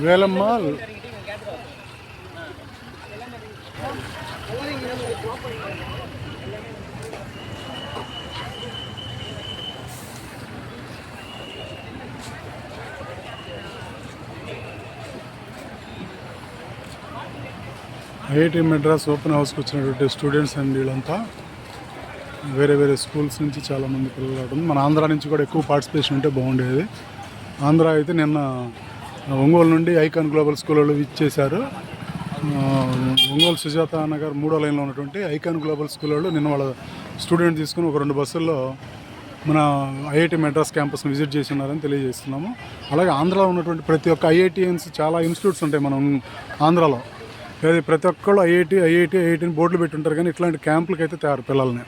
వేలమ్మ IIT Madras open హౌస్కి వచ్చినటువంటి students and వీళ్ళంతా వేరే వేరే స్కూల్స్ నుంచి చాలామంది పిల్లలు రావడం, మన ఆంధ్ర నుంచి కూడా ఎక్కువ పార్టిసిపేషన్ ఉంటే బాగుండేది. ఆంధ్ర అయితే నిన్న ఒంగోలు నుండి ఐకాన్ గ్లోబల్ స్కూల్ వాళ్ళు ఇచ్చేశారు. ఒంగోలు సుజాత నగర్ 3వ లైన్లో ఉన్నటువంటి ఐకాన్ గ్లోబల్ స్కూల్ వాళ్ళు నిన్న వాళ్ళ స్టూడెంట్ తీసుకుని ఒక 2 బస్సుల్లో మన ఐఐటి మెడ్రాస్ క్యాంపస్ని విజిట్ చేసి ఉన్నారని తెలియజేస్తున్నాము. అలాగే ఆంధ్రాలో ఉన్నటువంటి ప్రతి ఒక్క ఐఐటిఎన్స్ చాలా ఇన్స్టిట్యూట్స్ ఉంటాయి మనం ఆంధ్రాలో. ప్రతి ఒక్కళ్ళు ఐఐటిని బోర్డులు పెట్టి ఉంటారు, కానీ ఇట్లాంటి క్యాంపులకి అయితే తయారు పిల్లల్ని